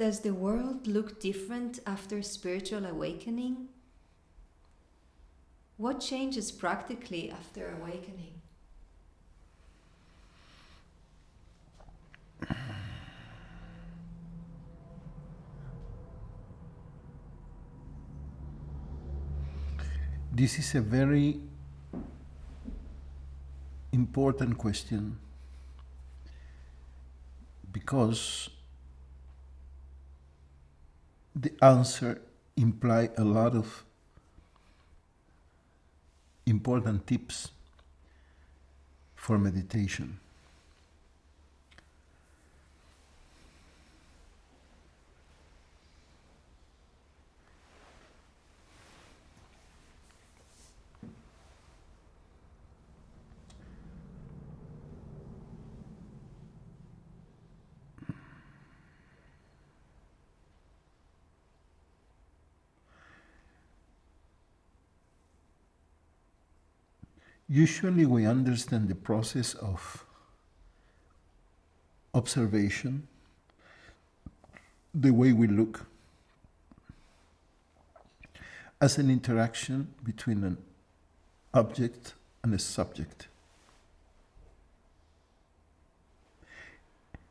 Does the world look different after spiritual awakening? What changes practically after awakening? This is a very important question because the answer implies a lot of important tips for meditation. Usually we understand the process of observation, the way we look, as an interaction between an object and a subject.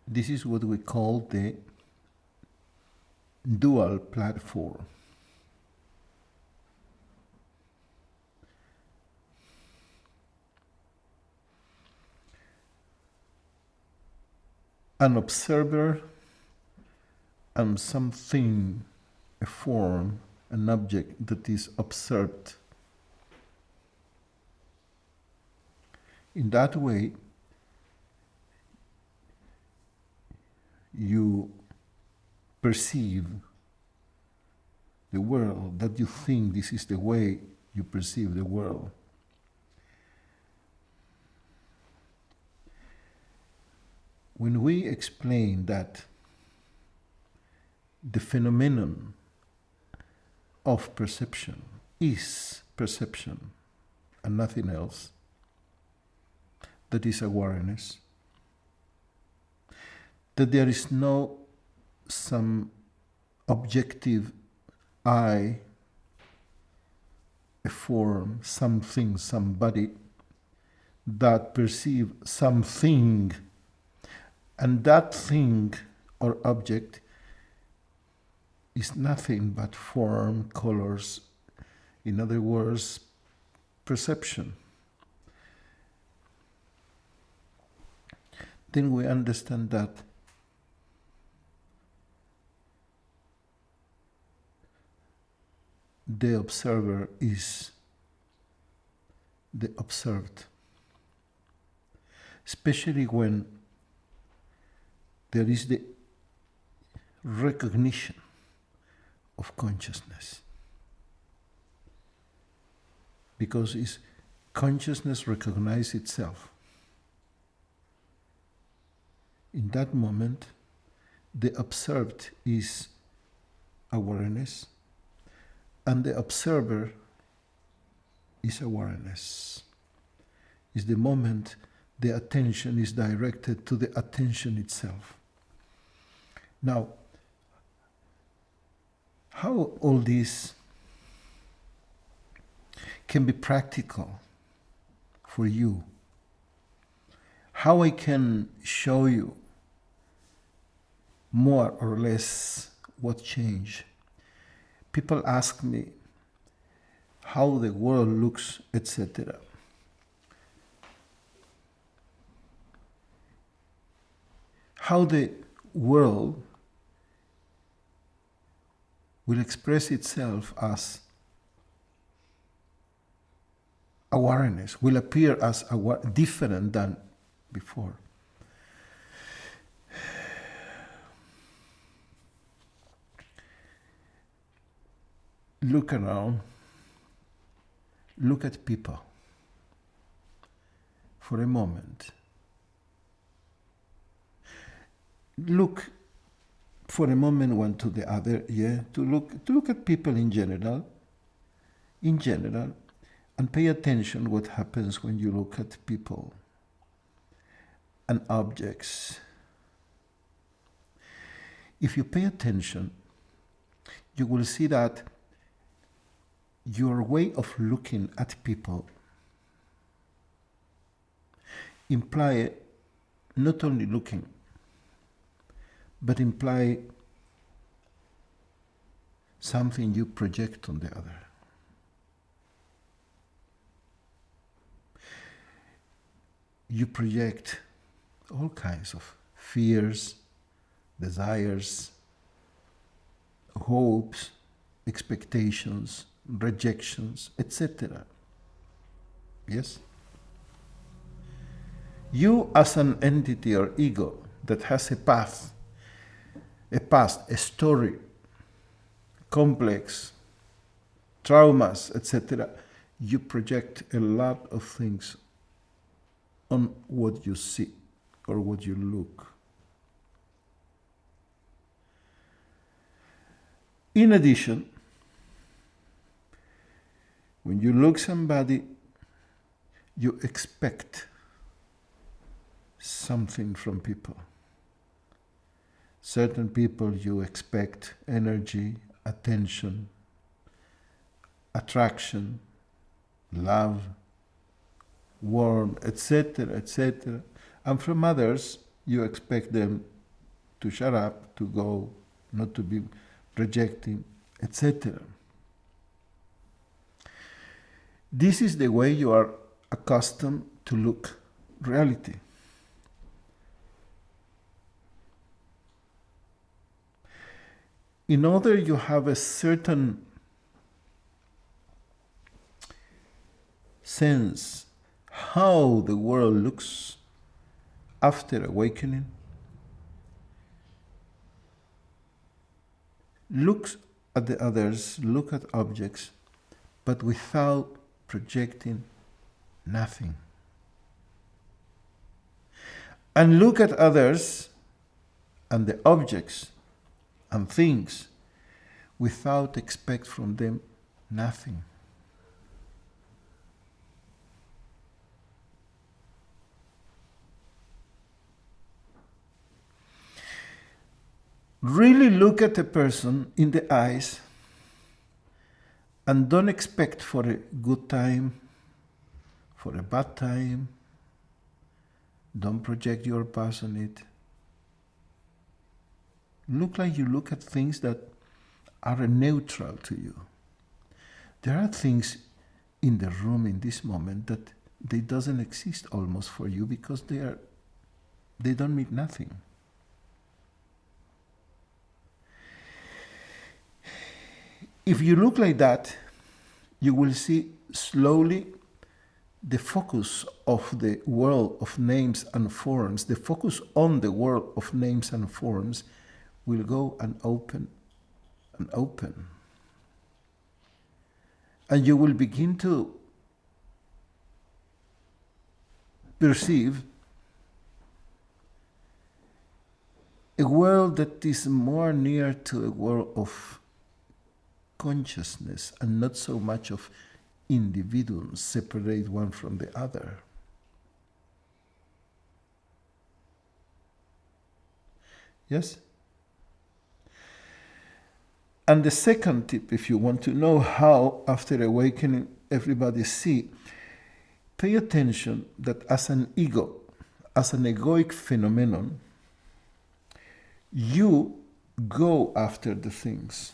This is what we call the dual platform. An observer and something, a form, an object that is observed. In that way, you perceive the world, that you think this is the way you perceive the world. When we explain that the phenomenon of perception is perception and nothing else, that is awareness, that there is no some objective I, a form, something, somebody that perceive something, and that thing or object is nothing but form, colors, in other words, perception. Then we understand that the observer is the observed, especially when there is the recognition of consciousness. Because consciousness recognizes itself. In that moment, the observed is awareness, and the observer is awareness. Is the moment the attention is directed to the attention itself. Now, how all this can be practical for you? How I can show you more or less what changed? People ask me how the world looks, etc. How the world will express itself as awareness, will appear as different than before. Look around, look at people for a moment. Look for a moment one to the other, to look at people in general, and pay attention what happens when you look at people and objects. if you pay attention, you will see that your way of looking at people imply not only looking, but imply something you project on the other. You project all kinds of fears, desires, hopes, expectations, rejections, etc. Yes? You as an entity or ego that has a path, a past, a story, complex, traumas, etc., you project a lot of things on what you see or what you look. In addition, when you look somebody, you expect something from people. Certain people you expect energy, attention, attraction, love, warmth, etc., etc. And from others, you expect them to shut up, to go, not to be rejecting, etc. This is the way you are accustomed to look reality. In order you have a certain sense how the world looks after awakening, look at the others, look at objects, but without projecting nothing. And look at others and the objects and things without expect from them nothing. Really look at a person in the eyes and don't expect for a good time, for a bad time. Don't project your past on it. Look like you look at things that are neutral to you. There are things in the room in this moment that they doesn't exist almost for you because they don't mean nothing. If you look like that, you will see slowly the focus of the world of names and forms, the focus on the world of names and forms will go and open and open. And you will begin to perceive a world that is more near to a world of consciousness and not so much of individuals separate one from the other. Yes? And the second tip, if you want to know how after awakening everybody see, pay attention that as an ego, as an egoic phenomenon, you go after the things.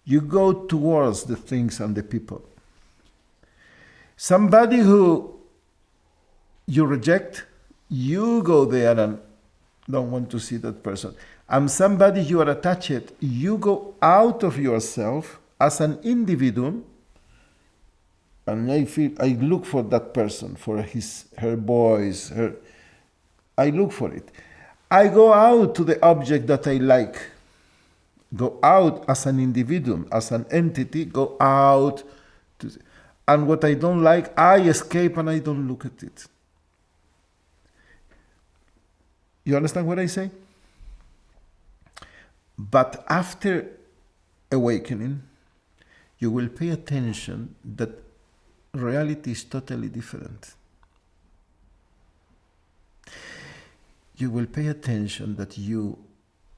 You go towards the things and the people. Somebody who you reject, you go there and don't want to see that person. And somebody you are attached, you go out of yourself as an individual, and I look for that person, for her voice, I look for it. I go out to the object that I like. Go out as an individual, as an entity, go out. And what I don't like, I escape and I don't look at it. You understand what I say? But after awakening, you will pay attention that reality is totally different. you will pay attention that you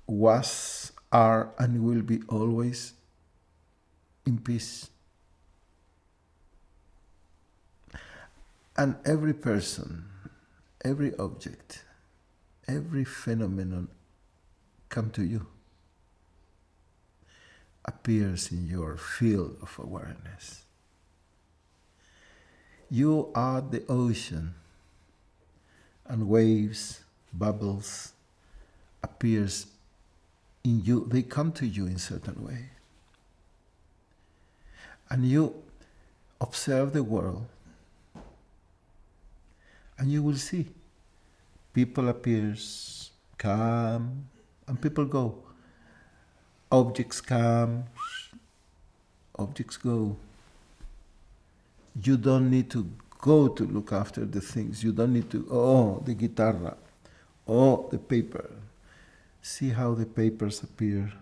was, are, and will be always in peace. And every person, every object, every phenomenon come to you, appears in your field of awareness. You are the ocean, and waves, bubbles, appears in you. They come to you in a certain way. And you observe the world, and you will see people appears, come, and people go. Objects come, objects go. You don't need to go to look after the things. You don't need to, oh, the guitarra, oh, the paper. See how the papers appear,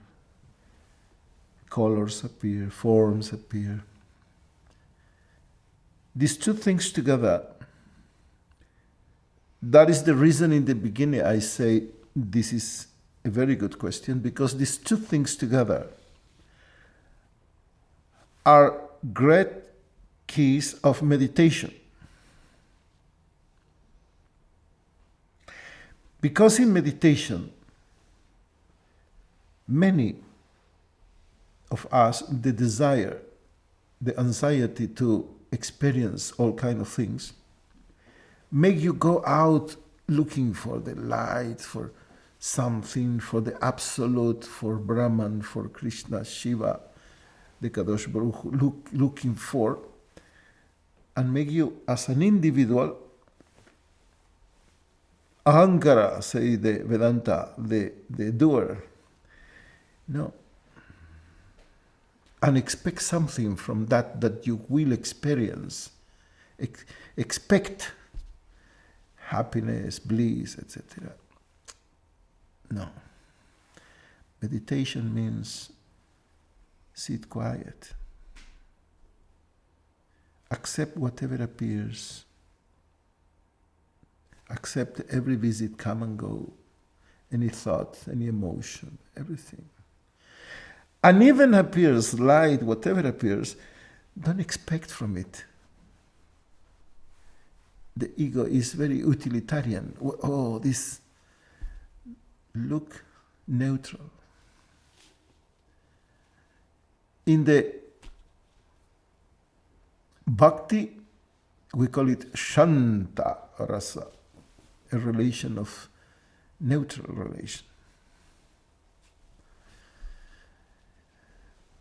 colors appear, forms appear. These two things together, that is the reason in the beginning I say this is a very good question, because these two things together are great keys of meditation. Because in meditation, many of us, the desire, the anxiety to experience all kinds of things, make you go out looking for the light, for something, for the absolute, for Brahman, for Krishna, Shiva, the Kadosh Baruch Hu, looking for, and make you, as an individual, ahankara, say the Vedanta, the doer. No. And expect something from that you will experience. Expect happiness, bliss, etc. No. Meditation means sit quiet. Accept whatever appears. Accept every visit, come and go. Any thought, any emotion, everything. And even appears light, whatever appears, don't expect from it. The ego is very utilitarian. Oh, this look neutral. In the Bhakti, we call it Shanta Rasa, a relation of neutral relation.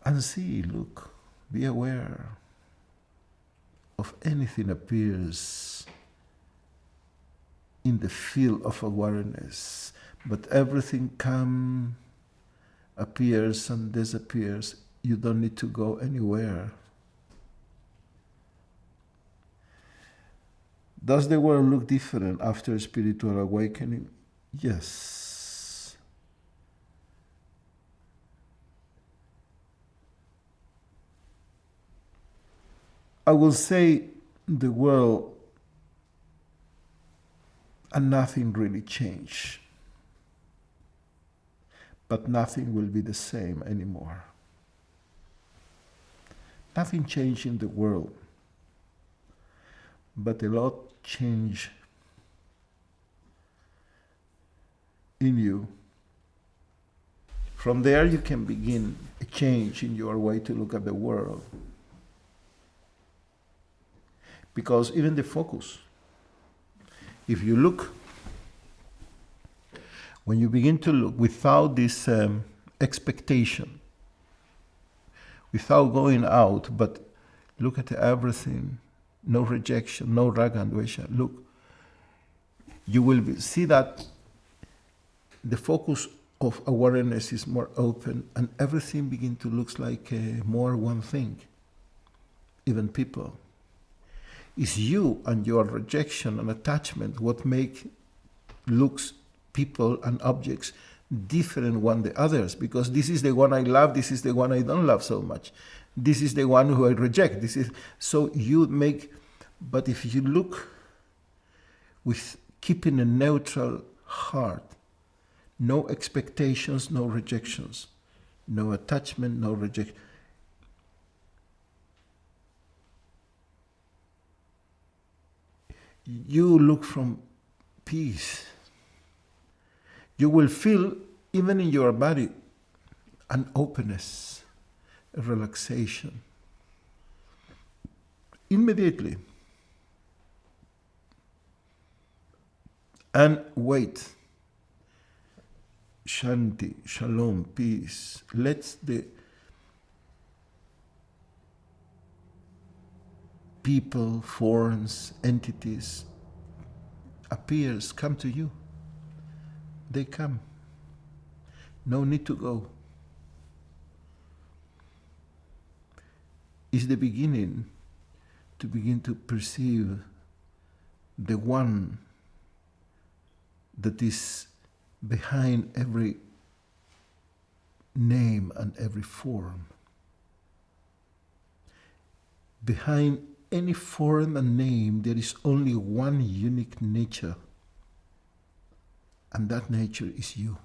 And see, look, be aware of anything appears in the field of awareness, but everything appears and disappears. You don't need to go anywhere. Does the world look different after spiritual awakening? Yes. I will say the world and nothing really changed. But nothing will be the same anymore. Nothing changed in the world, but a lot changed in you. From there you can begin a change in your way to look at the world. Because even the focus, if you look, when you begin to look without this expectation, without going out, but look at everything, no rejection, no raga and dvesha, look, you will see that the focus of awareness is more open and everything begins to look like more one thing, even people. It's you and your rejection and attachment what make looks, people and objects different one the others, because this is the one I love, this is the one I don't love so much. This is the one who I reject. This is so you make, but if you look with keeping a neutral heart. No expectations, no rejections. No attachment, no rejection. You look from peace. You will feel, even in your body, an openness, a relaxation. Immediately. And wait. Shanti, shalom, peace. Let the people, forms, entities appears, come to you. They come. No need to go. It's the beginning to begin to perceive the one that is behind every name and every form. Behind any form and name, there is only one unique nature, and that nature is you.